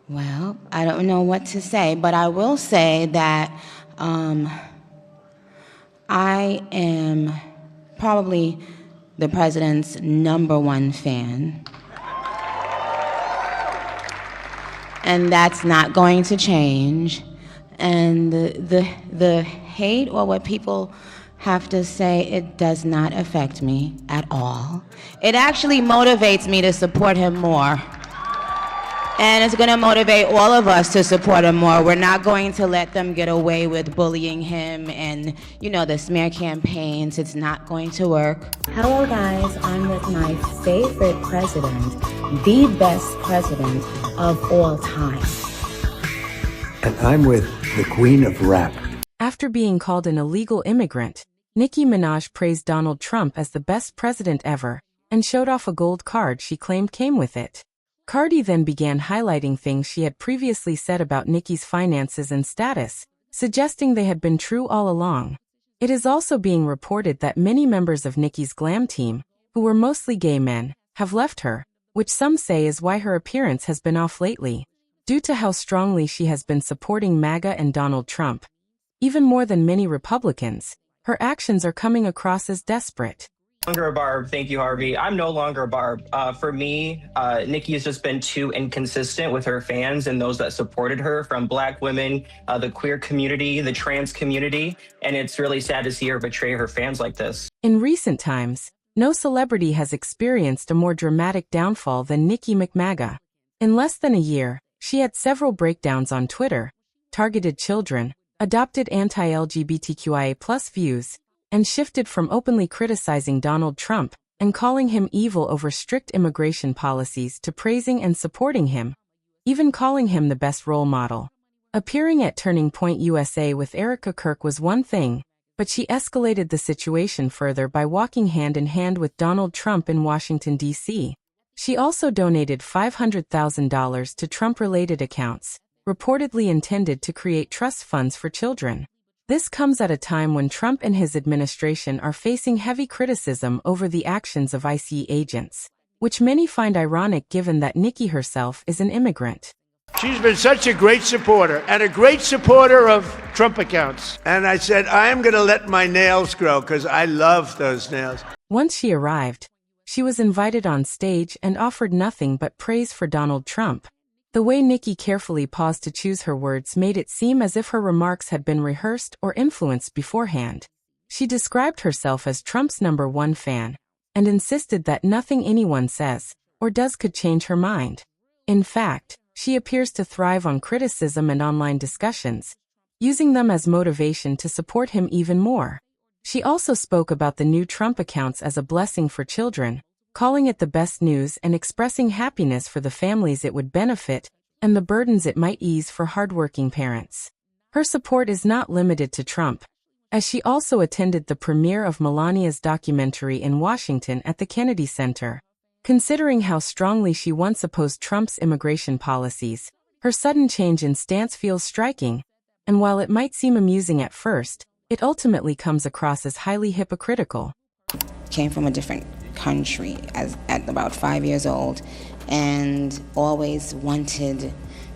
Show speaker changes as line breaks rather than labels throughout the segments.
Well, I don't know what to say, but I will say that I am probably the president's #1 fan. And that's not going to change. And the hate or what people have to say, it does not affect me at all. It actually motivates me to support him more. And it's going to motivate all of us to support him more. We're not going to let them get away with bullying him and, the smear campaigns. It's not going to work. Hello, guys. I'm with my favorite president, the best president of all time.
And I'm with the queen of rap.
After being called an illegal immigrant, Nicki Minaj praised Donald Trump as the best president ever and showed off a gold card she claimed came with it. Cardi then began highlighting things she had previously said about Nicki's finances and status, suggesting they had been true all along. It is also being reported that many members of Nicki's glam team, who were mostly gay men, have left her, which some say is why her appearance has been off lately, due to how strongly she has been supporting MAGA and Donald Trump. Even more than many Republicans, her actions are coming across as desperate.
Longer a Barb. Thank you, Harvey. I'm no longer a Barb. For me, Nicki has just been too inconsistent with her fans and those that supported her, from Black women, the queer community, the trans community, and it's really sad to see her betray her fans like this.
In recent times, no celebrity has experienced a more dramatic downfall than Nicki McMaga. In less than a year, she had several breakdowns on Twitter, targeted children, adopted anti-LGBTQIA+ views, and shifted from openly criticizing Donald Trump and calling him evil over strict immigration policies to praising and supporting him, even calling him the best role model. Appearing at Turning Point USA with Erica Kirk was one thing, but she escalated the situation further by walking hand in hand with Donald Trump in Washington, D.C. She also donated $500,000 to Trump-related accounts, reportedly intended to create trust funds for children. This comes at a time when Trump and his administration are facing heavy criticism over the actions of ICE agents, which many find ironic given that Nicki herself is an immigrant.
She's been such a great supporter and a great supporter of Trump accounts. And I said, I am going to let my nails grow because I love those nails.
Once she arrived, she was invited on stage and offered nothing but praise for Donald Trump. The way Nicki carefully paused to choose her words made it seem as if her remarks had been rehearsed or influenced beforehand. She described herself as Trump's #1 fan and insisted that nothing anyone says or does could change her mind. In fact, she appears to thrive on criticism and online discussions, using them as motivation to support him even more. She also spoke about the new Trump accounts as a blessing for children, calling it the best news and expressing happiness for the families it would benefit and the burdens it might ease for hardworking parents. Her support is not limited to Trump, as she also attended the premiere of Melania's documentary in Washington at the Kennedy Center. Considering how strongly she once opposed Trump's immigration policies, her sudden change in stance feels striking, and while it might seem amusing at first, it ultimately comes across as highly hypocritical.
Came from a different country at about 5 years old and always wanted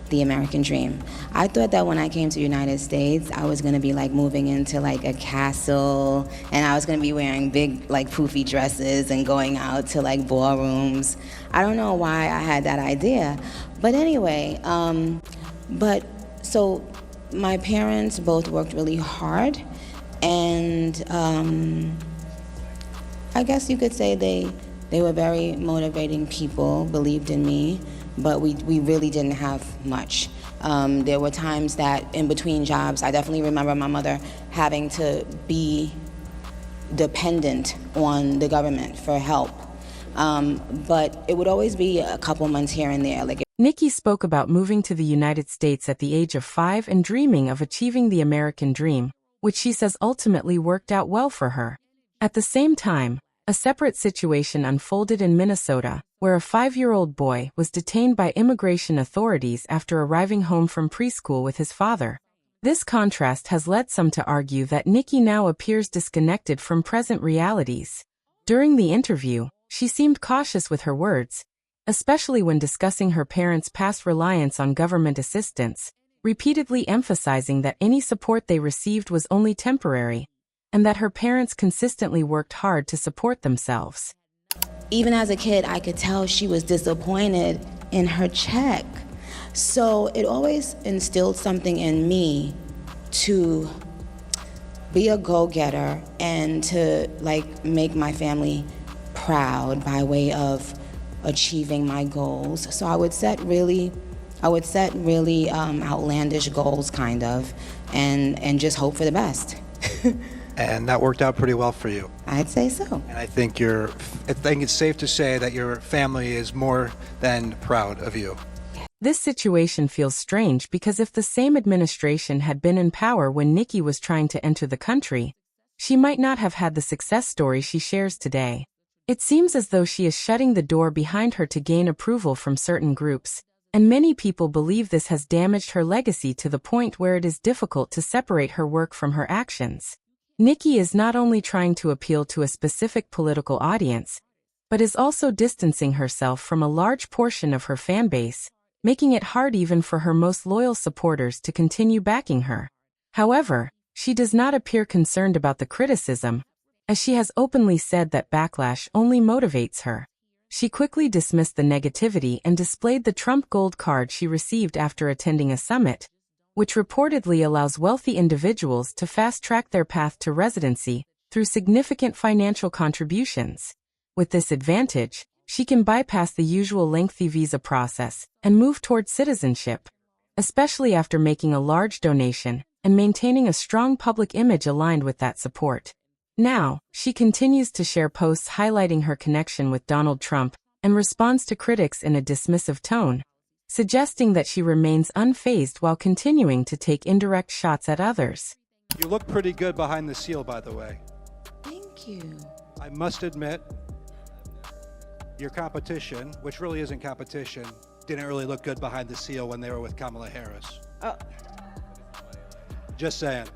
the American dream. I thought that when I came to the United States, I was going to be like moving into like a castle, and I was going to be wearing big like poofy dresses and going out to like ballrooms. I don't know why I had that idea, but anyway, so my parents both worked really hard, and I guess you could say they were very motivating people, believed in me, but we really didn't have much. There were times that in between jobs, I definitely remember my mother having to be dependent on the government for help. But it would always be a couple months here and there.
Nicki spoke about moving to the United States at the age of 5 and dreaming of achieving the American dream, which she says ultimately worked out well for her. At the same time, a separate situation unfolded in Minnesota, where a 5-year-old boy was detained by immigration authorities after arriving home from preschool with his father. This contrast has led some to argue that Nicki now appears disconnected from present realities. During the interview, she seemed cautious with her words, especially when discussing her parents' past reliance on government assistance, repeatedly emphasizing that any support they received was only temporary, and that her parents consistently worked hard to support themselves.
Even as a kid, I could tell she was disappointed in her check. So it always instilled something in me to be a go-getter and to make my family proud by way of achieving my goals. So I would set really outlandish goals, kind of, and just hope for the best.
And that worked out pretty well for you.
I'd say so.
And I think it's safe to say that your family is more than proud of you.
This situation feels strange because if the same administration had been in power when Nicki was trying to enter the country, she might not have had the success story she shares today. It seems as though she is shutting the door behind her to gain approval from certain groups, and many people believe this has damaged her legacy to the point where it is difficult to separate her work from her actions. Nicki is not only trying to appeal to a specific political audience, but is also distancing herself from a large portion of her fan base, making it hard even for her most loyal supporters to continue backing her. However, she does not appear concerned about the criticism, as she has openly said that backlash only motivates her. She quickly dismissed the negativity and displayed the Trump Gold card she received after attending a summit, which reportedly allows wealthy individuals to fast-track their path to residency through significant financial contributions. With this advantage, she can bypass the usual lengthy visa process and move towards citizenship, especially after making a large donation and maintaining a strong public image aligned with that support. Now, she continues to share posts highlighting her connection with Donald Trump and responds to critics in a dismissive tone, suggesting that she remains unfazed while continuing to take indirect shots at others.
You look pretty good behind the seal, by the way.
Thank you.
I must admit, your competition, which really isn't competition, didn't really look good behind the seal when they were with Kamala Harris. Just saying.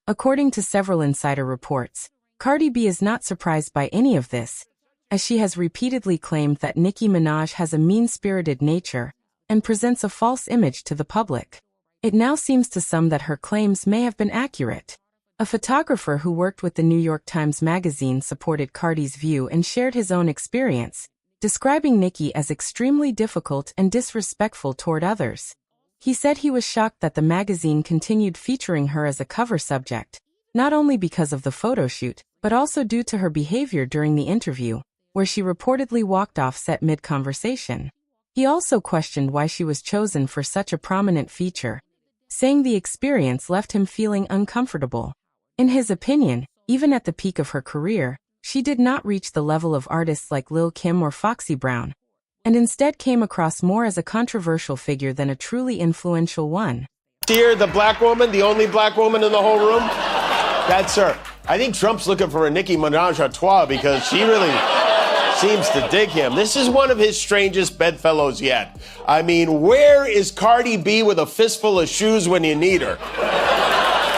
According to several insider reports, Cardi B is not surprised by any of this, as she has repeatedly claimed that Nicki Minaj has a mean-spirited nature and presents a false image to the public. It now seems to some that her claims may have been accurate. A photographer who worked with the New York Times Magazine supported Cardi's view and shared his own experience, describing Nicki as extremely difficult and disrespectful toward others. He said he was shocked that the magazine continued featuring her as a cover subject, not only because of the photo shoot, but also due to her behavior during the interview, where she reportedly walked off set mid-conversation. He also questioned why she was chosen for such a prominent feature, saying the experience left him feeling uncomfortable. In his opinion, even at the peak of her career, she did not reach the level of artists like Lil' Kim or Foxy Brown, and instead came across more as a controversial figure than a truly influential one.
Here, the black woman, the only black woman in the whole room, that's her. I think Trump's looking for a Nicki Minaj à trois because she really seems to dig him. This is one of his strangest bedfellows yet. I mean, where is Cardi B with a fistful of shoes when you need her?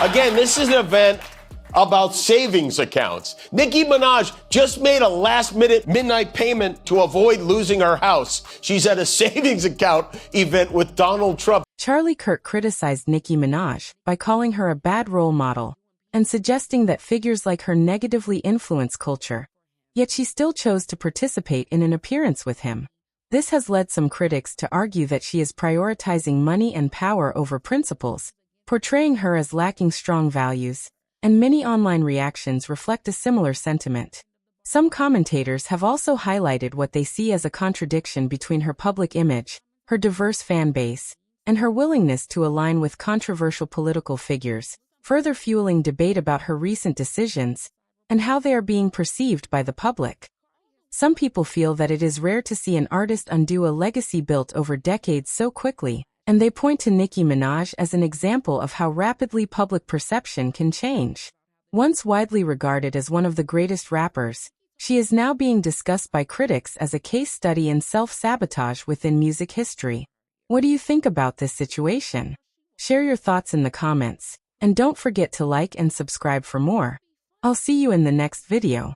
Again, this is an event about savings accounts. Nicki Minaj just made a last-minute midnight payment to avoid losing her house. She's at a savings account event with Donald Trump.
Charlie Kirk criticized Nicki Minaj by calling her a bad role model and suggesting that figures like her negatively influence culture, yet she still chose to participate in an appearance with him. This has led some critics to argue that she is prioritizing money and power over principles, portraying her as lacking strong values, and many online reactions reflect a similar sentiment. Some commentators have also highlighted what they see as a contradiction between her public image, her diverse fan base, and her willingness to align with controversial political figures, further fueling debate about her recent decisions and how they are being perceived by the public. Some people feel that it is rare to see an artist undo a legacy built over decades so quickly, and they point to Nicki Minaj as an example of how rapidly public perception can change. Once widely regarded as one of the greatest rappers, she is now being discussed by critics as a case study in self-sabotage within music history. What do you think about this situation? Share your thoughts in the comments, and don't forget to like and subscribe for more. I'll see you in the next video.